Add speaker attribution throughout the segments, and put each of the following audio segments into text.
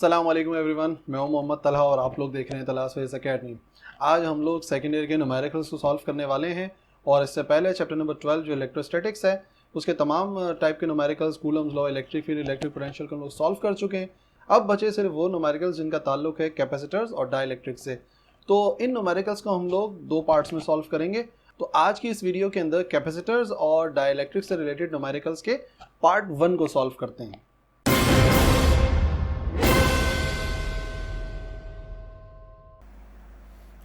Speaker 1: अस्सलाम वालेकुम एवरीवन, मैं हूं मोहम्मद तलहा और आप लोग देख रहे हैं तलाश फेस एकेडमी। आज हम लोग सेकेंड ईयर के न्यूमेरिकल्स को सॉल्व करने वाले हैं और इससे पहले चैप्टर नंबर 12 जो इलेक्ट्रोस्टैटिक्स है उसके तमाम टाइप के numericals, Coulomb's law, electric field, electric potential को हम लोग सॉल्व कर चुके हैं। अब बचे सिर्फ वो न्यूमेरिकल्स जिनका ताल्लुक है कैपेसिटर्स और डाइलेक्ट्रिक से। तो इन न्यूमेरिकल्स को हम लोग दो पार्ट्स में सॉल्व करेंगे। तो आज की इस वीडियो के अंदर कैपेसिटर्स और डाइलेक्ट्रिक से रिलेटेड न्यूमेरिकल्स के पार्ट 1 को सॉल्व करते हैं।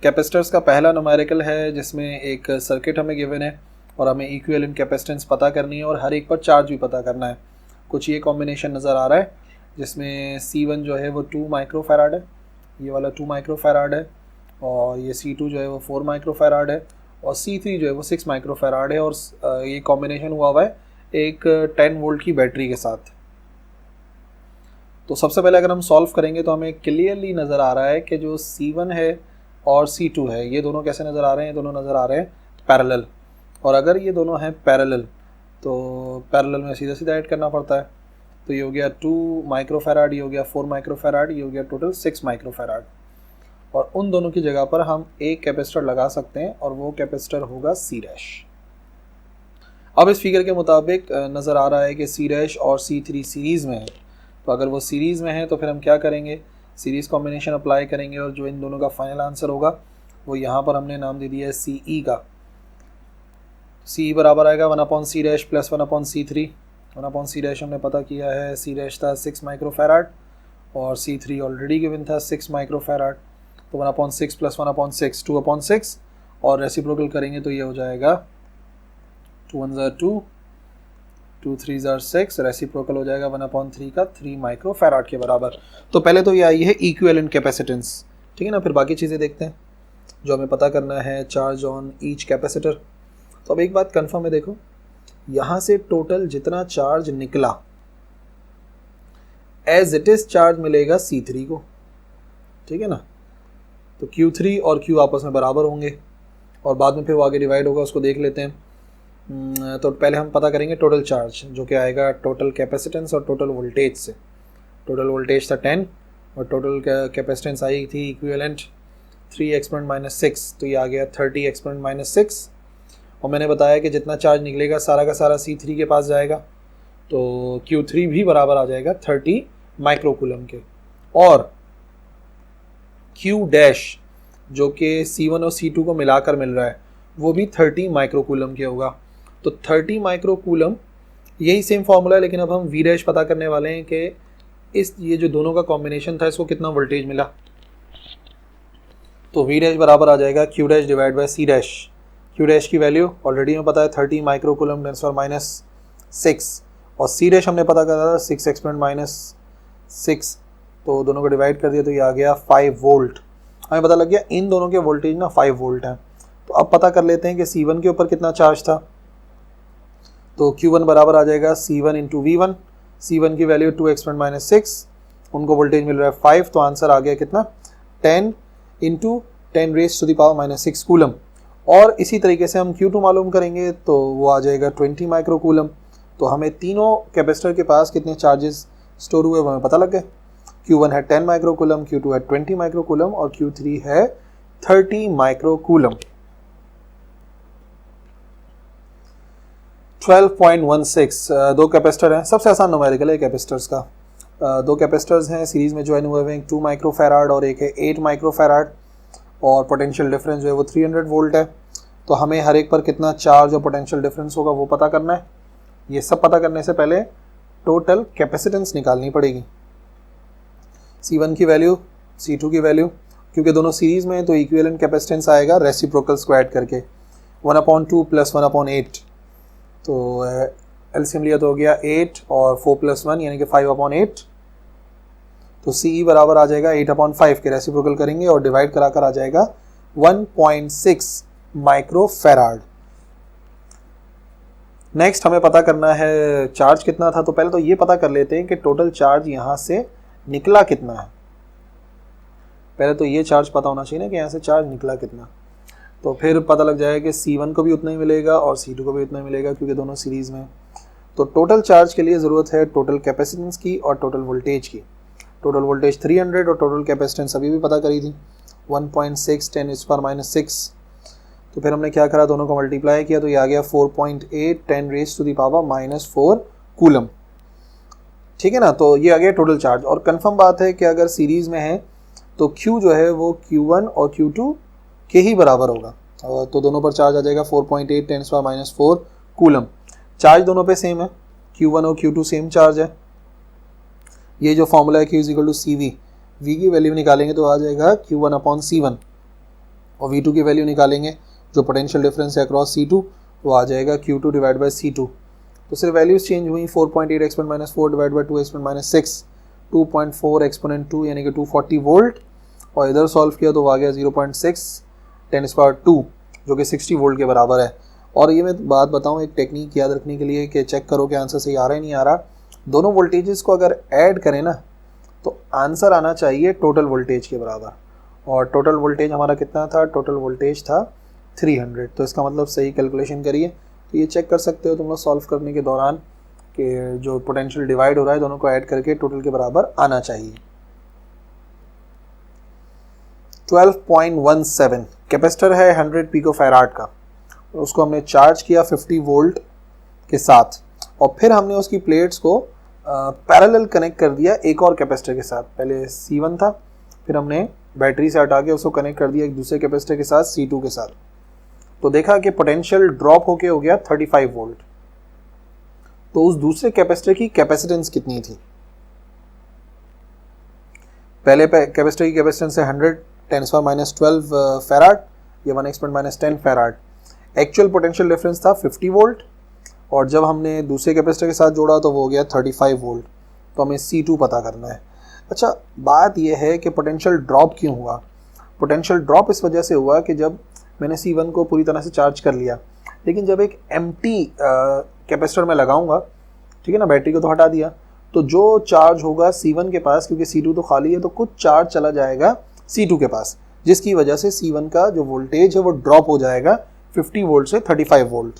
Speaker 1: कैपेसिटर्स का पहला न्यूमेरिकल है जिसमें एक सर्किट हमें गिवन है और हमें इक्विवेलेंट कैपेसिटेंस पता करनी है और हर एक पर चार्ज भी पता करना है। कुछ ये कॉम्बिनेशन नज़र आ रहा है जिसमें C1 जो है वो 2 माइक्रोफैराड है, ये वाला 2 माइक्रोफैराड है, और ये C2 जो है वो 4 माइक्रोफैराड है और C3 जो है वो 6 माइक्रोफैराड है। और ये कॉम्बिनेशन हुआ है एक 10 वोल्ट की बैटरी के साथ। तो सबसे पहले अगर हम सॉल्व करेंगे तो हमें क्लियरली नज़र आ रहा है कि जो C1 है और C2 है ये दोनों कैसे नज़र आ रहे हैं, दोनों नज़र आ रहे हैं पैरेलल। और अगर ये दोनों हैं पैरेलल तो पैरेलल में सीधा सीधा ऐड करना पड़ता है। तो ये हो गया 2 माइक्रोफैराड, ये हो गया 4 माइक्रोफैराड, ये हो गया टोटल 6 माइक्रोफैराड। और उन दोनों की जगह पर हम एक कैपेसिटर लगा सकते हैं और वो कैपेसिटर होगा C'। अब इस फिगर के मुताबिक नज़र आ रहा है कि C' और C3 सीरीज़ में है। तो अगर वो सीरीज़ में है तो फिर हम क्या करेंगे, सीरीज़ कॉम्बिनेशन अप्लाई करेंगे और जो इन दोनों का फाइनल आंसर होगा वो यहाँ पर हमने नाम दे दिया है CE का। CE बराबर आएगा 1/C' प्लस 1/C3। 1/C' हमने पता किया है, C' था 6 माइक्रोफैराड और C3 ऑलरेडी गिवन था 6 माइक्रोफैराड। तो 1/6 प्लस 1/6 2/6 और रेसिप्रोकल करेंगे तो ये हो जाएगा 2 1 ज़ा 2, 2 3 ज़ा 6, रेसिप्रोकल हो जाएगा 1/3 का 3 माइक्रोफैराड के बराबर। तो पहले तो ये आई है इक्विवेलेंट कैपेसिटेंस, ठीक है ना। फिर बाकी चीज़ें देखते हैं जो हमें पता करना है, चार्ज ऑन ईच कैपेसिटर। तो अब एक बात कंफर्म है, देखो यहाँ से टोटल जितना चार्ज निकला एज इट इज चार्ज मिलेगा C3 को, ठीक है ना। तो Q3 और Q आपस में बराबर होंगे और बाद में फिर वो आगे डिवाइड होगा, उसको देख लेते हैं। तो पहले हम पता करेंगे टोटल चार्ज जो कि आएगा टोटल कैपेसिटेंस और टोटल वोल्टेज से। टोटल वोल्टेज था 10 और टोटल कैपेसिटेंस आई थी इक्विवेलेंट 3 एक्सपोनेंट -6, तो ये आ गया 30 एक्सपोनेंट -6। और मैंने बताया कि जितना चार्ज निकलेगा सारा का सारा C3 के पास जाएगा, तो Q3 भी बराबर आ जाएगा 30 माइक्रोकूलम के। और Q' जो कि C1 और C2 को मिलाकर मिल रहा है वो भी 30 माइक्रोकूलम के होगा। तो 30 माइक्रोकूलम यही सेम फार्मूला है, लेकिन अब हम V' पता करने वाले हैं कि ये जो दोनों का कॉम्बिनेशन था इसको कितना वोल्टेज मिला। तो V' बराबर आ जाएगा Q' divide by C'। Q' की वैल्यू ऑलरेडी हमें पता है 30 माइक्रोकूलम 10⁻⁶, और C' हमने पता करा था 6 एक्सपोनेंट -6। तो दोनों को डिवाइड कर दिया तो ये आ गया 5 वोल्ट। हमें पता लग गया इन दोनों के वोल्टेज ना 5 वोल्ट हैं। तो अब पता कर लेते हैं कि C1 के ऊपर कितना चार्ज था। तो Q1 बराबर आ जाएगा C1 इंटू V1। C1 की वैल्यू 2 एक्सपोनेंट -6, उनको वोल्टेज मिल रहा है 5, तो आंसर आ गया कितना 10 इंटू 10⁻⁻6 कूलम। और इसी तरीके से हम Q2 मालूम करेंगे तो वो आ जाएगा 20 माइक्रोकूलम। तो हमें तीनों कैपेसिटर के पास कितने चार्जेस स्टोर हुए वो हमें पता लग गए। Q1 है 10 माइक्रोकूलम, Q2 है 20 माइक्रोकूलम और Q3 है 30 माइक्रोकूलम। 12.16 दो कैपेसिटर हैं, सबसे आसान न्यूमेरिकल है कैपेसिटर्स का। दो कैपेसिटर्स हैं सीरीज में ज्वाइन हुए हैं, एक 2 माइक्रोफैराड और एक है 8 माइक्रोफैराड, और पोटेंशियल डिफरेंस जो है वो 300 वोल्ट है। तो हमें हर एक पर कितना चार्ज और पोटेंशियल डिफरेंस होगा वो पता करना है। ये सब पता करने से पहले टोटल कैपेसिटेंस निकालनी पड़ेगी, C1 की वैल्यू, C2 की वैल्यू। क्योंकि दोनों सीरीज में है तो इक्विवेलेंट कैपेसिटेंस आएगा रेसिप्रोकल स्क्वायर करके 1/2 प्लस 1/8। तो एलसीएम लिया तो हो गया 8 और 4 + 1 यानी कि 5/8। तो CE बराबर आ जाएगा 8/5 के, रेसिप्रोकल करेंगे और डिवाइड कराकर आ जाएगा 1.6 माइक्रोफैराड। नेक्स्ट हमें पता करना है चार्ज कितना था। तो पहले तो ये पता कर लेते हैं कि टोटल चार्ज यहाँ से निकला कितना है। पहले तो ये चार्ज पता होना चाहिए ना कि यहाँ से चार्ज निकला कितना। तो फिर पता लग जाएगा कि C1 को भी उतना ही मिलेगा और C2 को भी उतना ही मिलेगा क्योंकि दोनों सीरीज़ में। तो टोटल चार्ज के लिए ज़रूरत है टोटल कैपेसिटेंस की और टोटल वोल्टेज की। टोटल वोल्टेज 300 और टोटल कैपेसिटेंस अभी भी पता करी थी 1.6 10⁻⁶। तो फिर हमने क्या करा, दोनों को मल्टीप्लाई किया तो ये आ गया 4.8 10⁻⁴ कूलम। ठीक है ना, तो ये आ गया टोटल चार्ज। और कंफर्म बात है कि अगर सीरीज़ में है तो Q जो है वो Q1 और Q2 के ही बराबर होगा, तो दोनों पर चार्ज आ जाएगा 4.8 10⁻⁴ कूलम। चार्ज दोनों पे सेम है, Q1 और Q2 सेम चार्ज है। ये जो फॉर्मूला है Q = CV, V की वैल्यू निकालेंगे तो आ जाएगा Q1/C1 और V2 की वैल्यू निकालेंगे जो पोटेंशियल डिफरेंस है अक्रॉस C2 वो आ जाएगा Q2/C2। तो सिर्फ वैल्यूज चेंज हुई, 4.8 exp⁻⁴ / 2 exp⁻⁶, 2.4 exp⁻2 यानी कि 240 वोल्ट, और इधर सॉल्व किया तो आ गया 0.6 10⁻² जो कि 60 वोल्ट के बराबर है। और ये मैं बात बताऊँ एक टेक्निक याद रखने के लिए कि चेक करो कि आंसर सही आ रहा है नहीं आ रहा। दोनों वोल्टेजेस को अगर ऐड करें ना तो आंसर आना चाहिए टोटल वोल्टेज के बराबर, और टोटल वोल्टेज हमारा कितना था, टोटल वोल्टेज था 300। तो इसका मतलब सही कैलकुलेशन करिए। तो ये चेक कर सकते हो तुम लोग सॉल्व करने के दौरान कि जो पोटेंशियल डिवाइड हो रहा है दोनों को ऐड करके टोटल के बराबर आना चाहिए। 12.17 कैपेसिटर है 100 पिकोफैराड का, उसको हमने चार्ज किया 50 वोल्ट के साथ, और फिर हमने उसकी प्लेट्स को पैरेलल कनेक्ट कर दिया एक और कैपेसिटर के साथ। पहले C1 था, फिर हमने बैटरी से हटा के उसको कनेक्ट कर दिया एक दूसरे कैपेसिटर के साथ C2 के साथ। तो देखा कि पोटेंशियल ड्रॉप होके हो गया 35 वोल्ट। तो उस दूसरे कैपेसिटर की कैपेसिटेंस कितनी थी, पहले कैपेसिटर की कैपेसिटेंस है 100 10⁻12 फैराड या 1 exp⁻10 farad. Actual potential difference था 50 वोल्ट, और जब हमने दूसरे कैपेसिटर के साथ जोड़ा तो वो हो गया 35 वोल्ट। तो हमें C2 पता करना है। अच्छा, बात यह है कि पोटेंशियल ड्रॉप क्यों हुआ। पोटेंशियल ड्रॉप इस वजह से हुआ कि जब मैंने C1 को पूरी तरह से चार्ज कर लिया, लेकिन जब एक एम्प्टी कैपेसिटर में लगाऊंगा, ठीक है ना, बैटरी को तो हटा दिया, तो जो चार्ज होगा C1 के पास, क्योंकि C2 तो खाली है, तो कुछ चार्ज चला जाएगा C2 के पास, जिसकी वजह से C1 का जो वोल्टेज है वो ड्रॉप हो जाएगा 50 वोल्ट से 35 वोल्ट।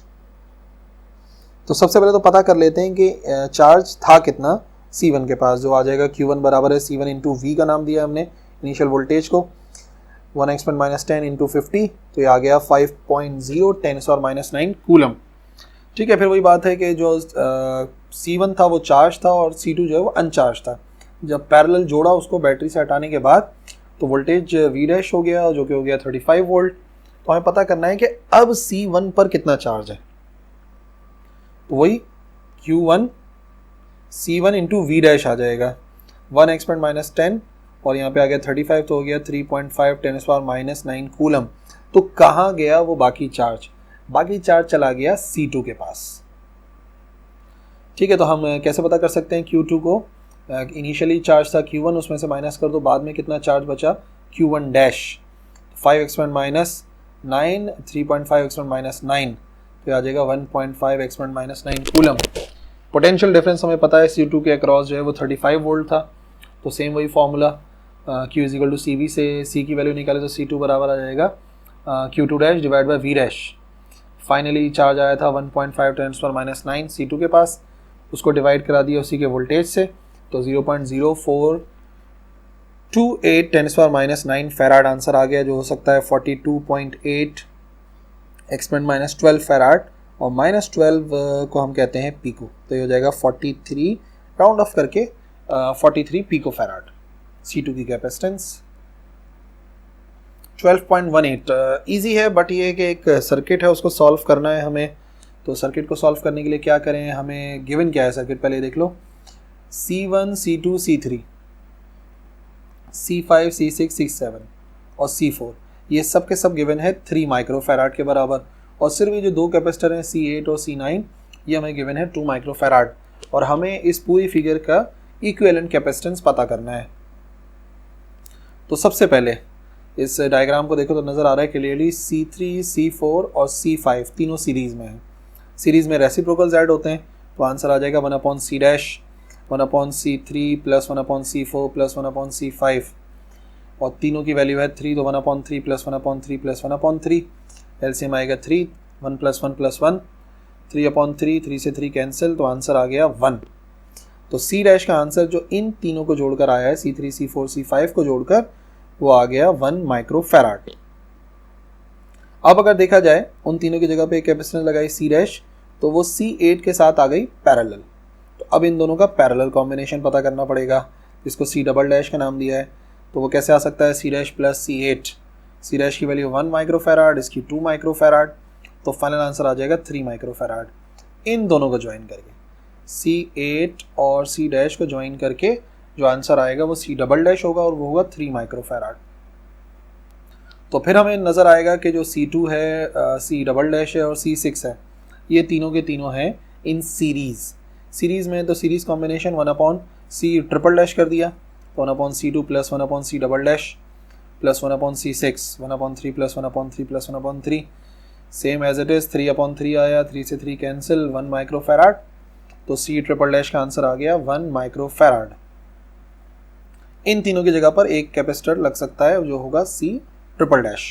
Speaker 1: तो सबसे पहले तो पता कर लेते हैं कि चार्ज था कितना C1 के पास, जो आ जाएगा Q1 बराबर है C1 इंटू V का नाम दिया हमने इनिशियल वोल्टेज को, 1 exp⁻10 इंटू 50, तो ये आ गया 5.0 10⁻⁹ कूलम। ठीक है, फिर वही बात है कि जो C1 था वो चार्ज था और C2 जो है वो अनचार्ज था। जब पैरेलल जोड़ा उसको बैटरी से हटाने के बाद तो वोल्टेज V' हो गया जो कि हो गया 35 वोल्ट। तो हमें पता करना है कि अब C1 पर कितना चार्ज है, तो वही Q1 C1 इंटू V' आ जाएगा 1 exp⁻10 और यहाँ पे आ गया 35, तो हो गया 3.5 10⁻⁹ कूलम। तो कहाँ गया वो बाकी चार्ज, बाकी चार्ज चला गया C2 के पास। ठीक है, तो हम कैसे पता कर सकते हैं Q2 को, इनिशियली चार्ज था Q1, उसमें से माइनस कर दो, बाद में कितना चार्ज बचा Q1 डैश, 5 exp⁻9 3.5 exp⁻9, तो आ जाएगा 1.5 exp⁻9 कूलम। पोटेंशियल डिफरेंस हमें पता है C2 के अक्रॉस जो है वो 35 वोल्ट था, तो सेम वही फॉर्मूला Q = CV से C की वैल्यू निकाले तो C2 बराबर आ जाएगा Q2' / V'। फाइनली चार्ज आया था 1.5 10⁻⁹ C2 के पास, उसको डिवाइड करा दिया उसी के वोल्टेज से, तो 0.0428 10⁻⁹ फैराड आंसर आ गया, जो हो सकता है 42.8 exp⁻12 फैराड, और -12 को हम कहते हैं पीको, तो ये हो जाएगा 43 राउंड ऑफ करके 43 पिको फैराड C2 की कैपेसिटेंस। 12.18 इजी है, बट ये कि एक सर्किट है उसको सॉल्व करना है हमें। तो सर्किट को सॉल्व करने के लिए क्या करें, हमें गिवन क्या है सर्किट पहले देख लो, C1 C2 C3 C5 C6 C7 और C4, ये सब के सब गिवन है 3 माइक्रोफैराड के बराबर, और सिर्फ ये जो दो कैपेसिटर हैं C8 और C9 ये हमें गिवन है 2 माइक्रोफैराड, और हमें इस पूरी फिगर का इक्विवेलेंट कैपेसिटेंस पता करना है। तो सबसे पहले इस डायग्राम को देखो तो नज़र आ रहा है क्लियरली C3 C4 और C5 तीनों सीरीज़ में हैं। सीरीज़ में रेसिप्रोकल्स ऐड होते हैं, तो आंसर आ जाएगा 1/C', 1/C3 plus 1/C4 plus 1/C5, और तीनों की वैल्यू है 3, तो 1/3 प्लस 1/3 प्लस 1/3, एलसीएम आएगा 3, 1 + 1 + 1, 3/3, 3 से 3 कैंसिल, तो आंसर आ गया 1। तो सी डैश का आंसर जो इन तीनों को जोड़कर आया है, C3, C4, C5 को जोड़कर, वो आ गया 1 माइक्रोफैराड। अब अगर देखा जाए उन तीनों की जगह पे एक कैपेसिटेंस लगाई सी डैश, तो वो C8 के साथ आ गई पैरेलल। तो अब इन दोनों का पैरेलल कॉम्बिनेशन पता करना पड़ेगा, जिसको C डबल डैश का नाम दिया है। तो वो कैसे आ सकता है, C dash plus C8, C dash की वैल्यू 1 माइक्रोफैराड, इसकी 2 माइक्रोफैराड, तो फाइनल आंसर आ जाएगा 3 माइक्रोफैराड। इन दोनों को ज्वाइन करके, C8 और C डैश को ज्वाइन करके जो आंसर आएगा वो C डबल डैश होगा और वो होगा 3 माइक्रोफैराड। तो फिर हमें नज़र आएगा कि जो C2 है, C डबल डैश है और C6 है, ये तीनों के तीनों हैं इन सीरीज़ में। तो series combination 1/C triple dash कर दिया, 1/C2 plus 1/C double dash plus 1/C6, 1/3 plus 1/3 plus 1/3, same as it is 3/3 आया, 3 से 3 कैंसिल, 1 माइक्रोफैराड। तो C ट्रिपल डैश का आंसर आ गया 1 माइक्रोफैराड। इन तीनों की जगह पर एक कैपेसिटर लग सकता है जो होगा C ट्रिपल डैश।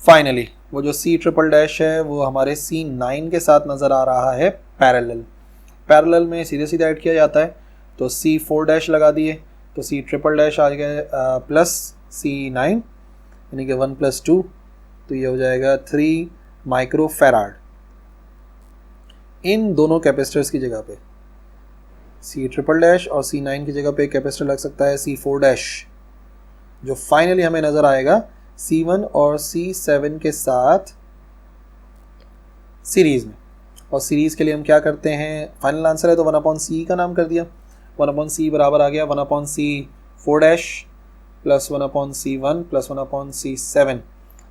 Speaker 1: फाइनली वो जो C ट्रिपल डैश है वो हमारे C9 के साथ नज़र आ रहा है पैरेलल में सीधे सीधे ऐड किया जाता है। तो C4 डैश लगा दिए, तो C ट्रिपल डैश आ गया प्लस C9, यानी कि 1 + 2, तो ये हो जाएगा 3 माइक्रोफैराड। इन दोनों कैपेसिटर्स की जगह पे C ट्रिपल डैश और C9 की जगह पे कैपेसिटर लग सकता है C4 डैश, जो फाइनली हमें नज़र आएगा C1 और C7 के साथ सीरीज़ में। और सीरीज़ के लिए हम क्या करते हैं, फाइनल आंसर है तो 1/C का नाम कर दिया, 1/C बराबर आ गया 1/C4 dash plus 1/C1 plus 1/C7,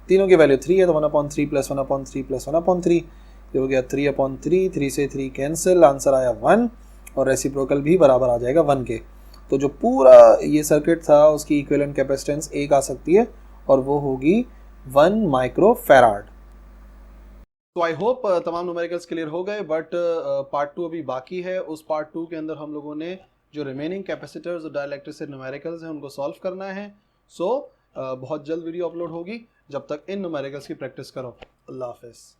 Speaker 1: तीनों की वैल्यू 3 है तो 1/3 प्लस 1/3 प्लस 1/3, ये हो गया 3/3, 3 से 3 कैंसिल, आंसर आया 1 और रेसिप्रोकल भी बराबर आ जाएगा 1 के। तो जो पूरा ये सर्किट था उसकी इक्विवेलेंट कैपेसिटेंस एक आ सकती है और वो होगी 1 माइक्रोफैराड। तो आई होप तमाम न्यूमेरिकल्स क्लियर हो गए, बट पार्ट 2 अभी बाकी है। उस पार्ट 2 के अंदर हम लोगों ने जो रिमेनिंग कैपेसिटर्स और डाइलेक्ट्रिक न्यूमेरिकल्स हैं उनको सॉल्व करना है। सो बहुत जल्द वीडियो अपलोड होगी, जब तक इन न्यूमेरिकल्स की प्रैक्टिस करो। अल्लाह हाफिज़।